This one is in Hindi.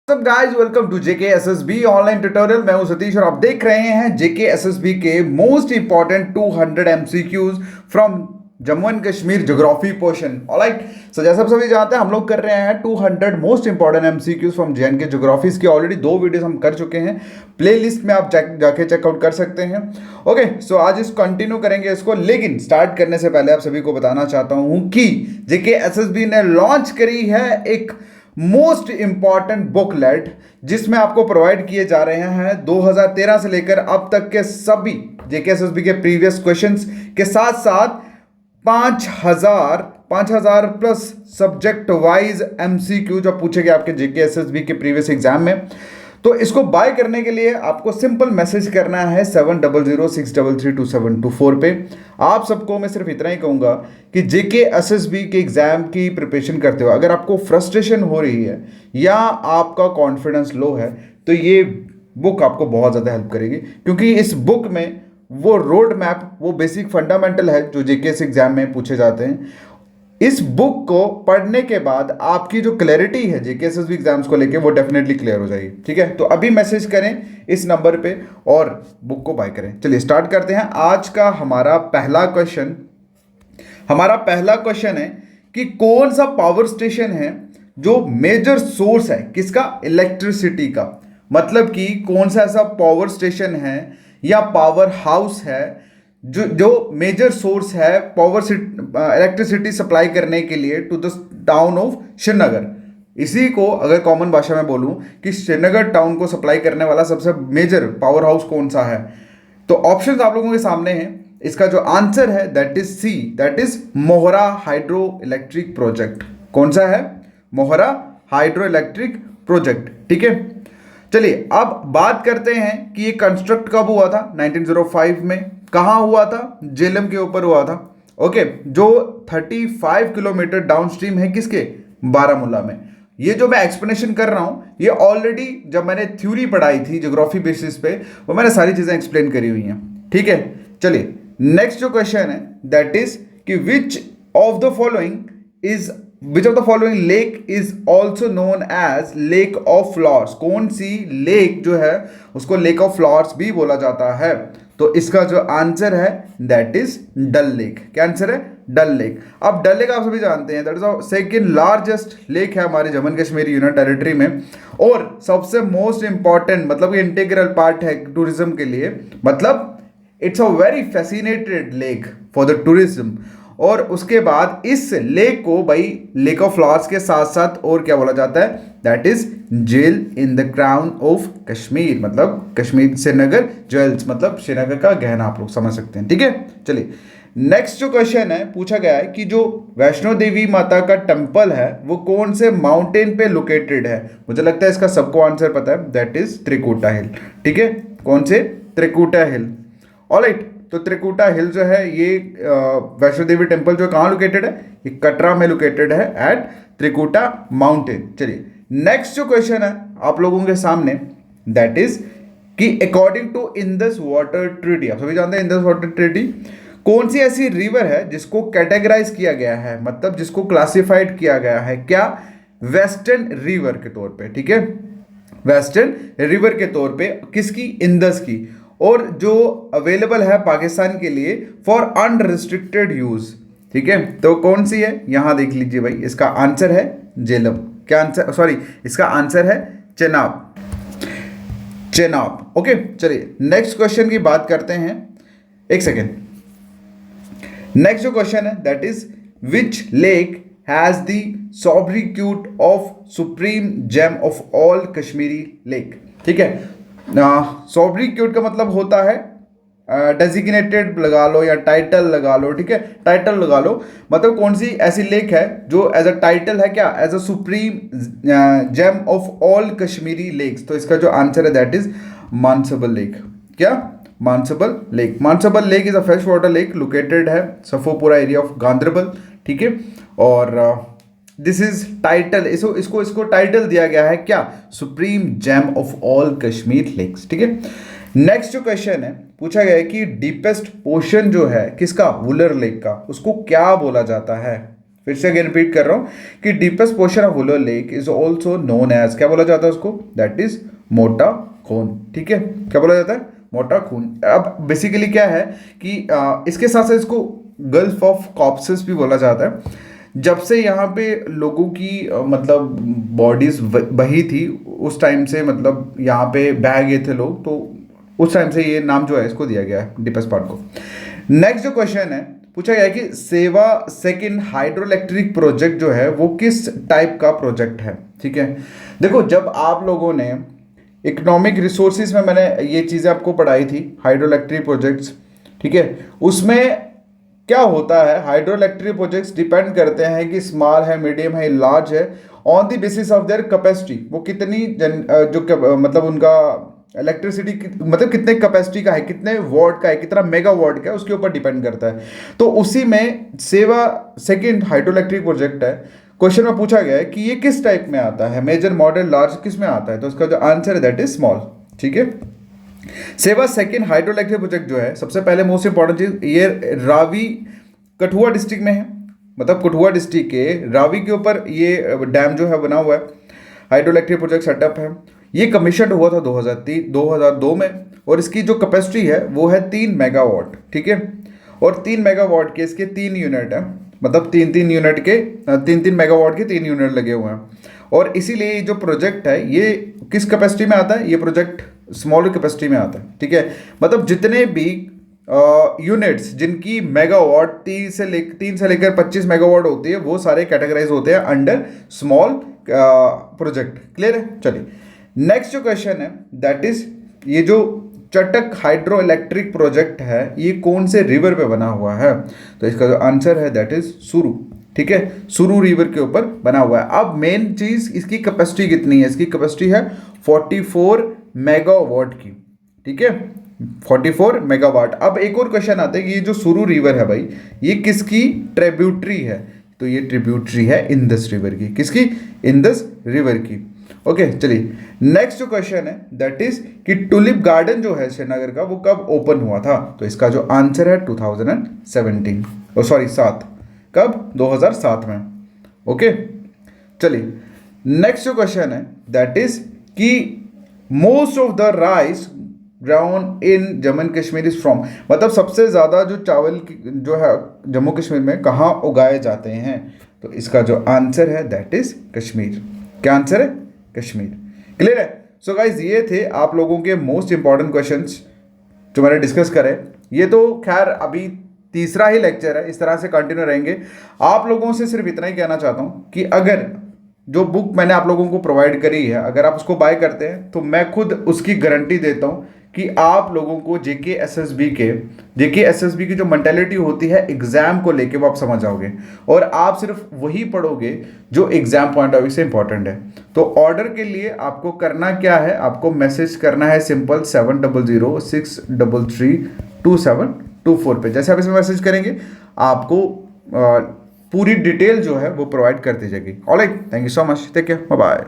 सब guys welcome to JK SSB online tutorial. मैं हूं सतीश और आप देख रहे हैं जेके एसएसबी के most important 200 MCQs from Jammu and Kashmir geography portion. Alright, so जैसा आप सभी जानते हैं हम लोग कर रहे हैं 200 most important MCQs from JNK geographies की। ऑलरेडी 2 वीडियोस हम कर चुके हैं, प्लेलिस्ट में आप जाके चेकआउट कर सकते हैं। ओके, सो आज इस कंटिन्यू करेंगे इसको, लेकिन स्टार्ट करने से पहले आप सभी को बताना चाहता हूं कि जेके एसएसबी ने लॉन्च करी है एक मोस्ट इंपॉर्टेंट बुकलेट, जिसमें आपको प्रोवाइड किए जा रहे हैं 2013 से लेकर अब तक के सभी जेकेएसएसबी के प्रीवियस क्वेश्चंस के साथ साथ 5000 प्लस सब्जेक्ट वाइज एमसीक्यू जो पूछे गए आपके जेकेएसएसबी के प्रीवियस एग्जाम में। तो इसको बाय करने के लिए आपको सिंपल मैसेज करना है 7006332724 पे। आप सबको मैं सिर्फ इतना ही कहूँगा कि जेके एसएसबी के एग्जाम की प्रिपरेशन करते हो अगर आपको फ्रस्ट्रेशन हो रही है या आपका कॉन्फिडेंस लो है, तो ये बुक आपको बहुत ज़्यादा हेल्प करेगी, क्योंकि इस बुक में वो रोड मैप, वो बेसिक फंडामेंटल है जो जेके एग्जाम में पूछे जाते हैं। इस बुक को पढ़ने के बाद आपकी जो क्लैरिटी है जेकेएसएसबी एग्जाम्स को लेके वो डेफिनेटली क्लियर हो जाएगी। ठीक है, तो अभी मैसेज करें इस नंबर पे और बुक को बाय करें। चलिए स्टार्ट करते हैं। आज का हमारा पहला क्वेश्चन है कि कौन सा पावर स्टेशन है जो मेजर सोर्स है किसका, इलेक्ट्रिसिटी का। मतलब कि कौन सा ऐसा पावर स्टेशन है या पावर हाउस है जो मेजर सोर्स है पावर इलेक्ट्रिसिटी सप्लाई करने के लिए to the town of Srinagar. इसी को अगर कॉमन भाषा में बोलूं कि श्रीनगर टाउन को सप्लाई करने वाला सबसे मेजर पावर हाउस कौन सा है, तो ऑप्शंस आप लोगों के सामने हैं। इसका जो आंसर है that is C, that is Mohra hydro electric project. कौन सा है? Mohra hydro electric project. ठीक है, चलिए अब बात करते हैं कि ये कंस्ट्रक्ट कब हुआ था। 1905 में। कहाँ हुआ था? झेलम के ऊपर हुआ था। ओके, जो 35 किलोमीटर डाउनस्ट्रीम है किसके, बारामूला में। ये जो मैं एक्सप्लेनेशन कर रहा हूं ये ऑलरेडी जब मैंने थ्योरी पढ़ाई थी ज्योग्राफी बेसिस पे, वो मैंने सारी चीजें एक्सप्लेन करी हुई हैं। ठीक है, चलिए नेक्स्ट जो क्वेश्चन है दैट इज कि which of the following lake is also known as lake of flowers. कौन सी लेक जो है उसको लेक ऑफ फ्लावर्स भी बोला जाता है? तो इसका जो आंसर है दैट इज डल लेक। क्या आंसर है? डल लेक। अब डल लेक आप सभी जानते हैं that is second largest lake है हमारे Jammu and Kashmir union territory में, और सबसे मोस्ट इंपॉर्टेंट मतलब इंटीग्रल पार्ट है टूरिज्म के लिए। मतलब it's a very fascinated lake for the tourism. और उसके बाद इस लेक को भाई लेक ऑफ फ्लावर्स के साथ साथ और क्या बोला जाता है, that is jewel in the crown of Kashmir. मतलब कश्मीर श्रीनगर ज्वेल्स, मतलब श्रीनगर का गहना, आप लोग समझ सकते हैं। ठीक है, चलिए नेक्स्ट जो क्वेश्चन है पूछा गया है कि जो वैष्णो देवी माता का टेम्पल है वो कौन से माउंटेन पे लोकेटेड है। मुझे लगता है इसका सबको आंसर पता है, दैट इज त्रिकुटा हिल। ठीक है, कौन से? त्रिकुटा हिल। ऑलराइट, तो त्रिकुटा हिल जो है ये वैष्णो देवी टेम्पल जो कहाँ लोकेटेड है, ये कटरा में लोकेटेड है एट त्रिकुटा माउंटेन। चलिए नेक्स्ट जो क्वेश्चन है आप लोगों के सामने दैट इज कि according to Indus water treaty, आप सभी जानते हैं इंडस वाटर ट्रीटी, कौन सी ऐसी रिवर है जिसको कैटेगराइज किया गया है, मतलब जिसको क्लासिफाइड किया गया है, क्या? वेस्टर्न रिवर के तौर पे। ठीक है, वेस्टर्न रिवर के तौर पे किसकी? इंडस की। और जो अवेलेबल है पाकिस्तान के लिए फॉर अनरिस्ट्रिक्टेड यूज। ठीक है, तो कौन सी है? यहां देख लीजिए भाई, इसका आंसर है झेलम। क्या आंसर? सॉरी, इसका आंसर है चेनाब। ओके, चलिए नेक्स्ट क्वेश्चन की बात करते हैं। एक सेकेंड, नेक्स्ट जो क्वेश्चन है that is which lake has the sobriquet of supreme gem of all Kashmiri lake. ठीक है, सॉब्रिक्यूट का मतलब होता है डेजिग्नेटेड लगा लो या टाइटल लगा लो। ठीक है, टाइटल लगा लो, मतलब कौन सी ऐसी लेक है जो एज अ टाइटल है, क्या? As a supreme gem of all Kashmiri lakes. तो इसका जो आंसर है दैट इज मानसबल लेक। क्या? Manasbal lake. Manasbal lake is a fresh water lake located है सफोपुरा एरिया ऑफ गांधरबल। ठीक है, और दिस इज टाइटल, इसको टाइटल दिया गया है क्या? Supreme gem of all Kashmir lakes. ठीक है, नेक्स्ट जो क्वेश्चन है पूछा गया है कि डीपेस्ट पोर्शन जो है किसका? वुलर लेक का, उसको क्या बोला जाता है? फिर से अगेन रिपीट कर रहा हूँ कि deepest portion of Wular lake is also known as, क्या बोला जाता है उसको, दैट इज मोटा खून। ठीक है, क्या बोला जाता है, मोटा खून। अब बेसिकली क्या है कि इसके साथ साथ इसको गल्फ ऑफ कॉप्सेस भी बोला जाता है। जब से यहाँ पे लोगों की मतलब बॉडीज बही थी उस टाइम से, मतलब यहाँ पे बह गए थे लोग, तो उस टाइम से ये नाम जो है इसको दिया गया है डीपेस्ट पार्ट को। नेक्स्ट जो क्वेश्चन है पूछा गया है कि सेवा सेकंड हाइड्रो इलेक्ट्रिक प्रोजेक्ट जो है वो किस टाइप का प्रोजेक्ट है। ठीक है, देखो जब आप लोगों ने इकोनॉमिक रिसोर्सेज में मैंने ये चीज़ें आपको पढ़ाई थी, हाइड्रो इलेक्ट्रिक प्रोजेक्ट्स, ठीक है, उसमें क्या होता है, हाइड्रो इलेक्ट्रिक प्रोजेक्ट्स डिपेंड करते हैं कि स्मॉल है, मीडियम है, लार्ज है, on the basis of their capacity. वो कितनी मतलब उनका इलेक्ट्रिसिटी मतलब कितने कैपेसिटी का है, कितने वॉट का है, कितना मेगा वॉट का है, उसके ऊपर डिपेंड करता है। तो उसी में सेवा सेकंड हाइड्रो इलेक्ट्रिक प्रोजेक्ट है। क्वेश्चन में पूछा गया है कि ये किस टाइप में आता है, मेजर, मॉडल, लार्ज, किस में आता है, तो उसका जो आंसर है दैट इज स्मॉल। ठीक है, सेवा सेकंड हाइड्रो इलेक्ट्रिक प्रोजेक्ट जो है, सबसे पहले मोस्ट इंपॉर्टेंट चीज, ये रावी कठुआ डिस्ट्रिक्ट में है, मतलब कठुआ डिस्ट्रिक्ट के रावी के ऊपर ये डैम जो है बना हुआ है, हाइड्रो इलेक्ट्रिक प्रोजेक्ट सेटअप है। ये कमीशन हुआ था 2002 में, और इसकी जो कैपेसिटी है वो है 3 मेगावाट। ठीक है, और 3 मेगावाट के इसके 3 यूनिट हैं, मतलब 3-3 यूनिट के 3-3 मेगावाट के 3 यूनिट लगे हुए हैं। और इसीलिए ये जो प्रोजेक्ट है ये किस कैपेसिटी में आता है, ये प्रोजेक्ट स्मॉल कैपेसिटी में आता है। ठीक है, मतलब जितने भी यूनिट्स जिनकी मेगावाट 3 से लेकर 25 मेगावाट होती है वो सारे कैटेगराइज होते हैं अंडर स्मॉल प्रोजेक्ट। क्लियर है, चलिए नेक्स्ट जो क्वेश्चन है दैट इज, ये जो चटक हाइड्रो इलेक्ट्रिक प्रोजेक्ट है ये कौन से रिवर पे बना हुआ है, तो इसका जो आंसर है दैट इज सुरु। ठीक है, सुरु रिवर के ऊपर बना हुआ है। अब मेन चीज इसकी कैपेसिटी कितनी है, इसकी कैपेसिटी है 44 मेगावाट की। ठीक है, 44 मेगावाट। अब एक और क्वेश्चन आता है कि ये जो सुरु रिवर है भाई ये किसकी ट्रिब्यूटरी है, तो ये ट्रिब्यूटरी है इंदस रिवर की, किसकी, इंदस रिवर की। ओके चलिए नेक्स्ट जो क्वेश्चन है दैट इज कि टुलिप गार्डन जो है श्रीनगर का वो कब ओपन हुआ था, तो इसका जो आंसर है 2017 सॉरी 7, कब, 2007 में। ओके चलिए नेक्स्ट जो क्वेश्चन है दैट इज कि most of the rice ground in Jammu and Kashmir is from, मतलब सबसे ज़्यादा जो चावल जो है जम्मू कश्मीर में कहाँ उगाए जाते हैं, तो इसका जो आंसर है दैट इज कश्मीर। क्या आंसर है, कश्मीर। क्लियर है। सो गाइज ये थे आप लोगों के मोस्ट इंपॉर्टेंट क्वेश्चंस जो मैंने डिस्कस करे। ये तो खैर अभी तीसरा ही लेक्चर है, इस तरह से कंटिन्यू रहेंगे। आप लोगों से सिर्फ इतना ही कहना चाहता हूँ कि अगर जो बुक मैंने आप लोगों को प्रोवाइड करी है अगर आप उसको बाय करते हैं तो मैं खुद उसकी गारंटी देता हूँ कि आप लोगों को जेके एसएसबी की जो मेंटालिटी होती है एग्जाम को लेके वो आप समझ जाओगे, और आप सिर्फ वही पढ़ोगे जो एग्जाम पॉइंट ऑफ व्यू से इंपॉर्टेंट है। तो ऑर्डर के लिए आपको करना क्या है, आपको मैसेज करना है सिंपल 7006332724 पे। जैसे आप इसमें मैसेज करेंगे आपको पूरी डिटेल जो है वो प्रोवाइड कर दी जाएगी। Alright, thank you so much, take care, bye bye.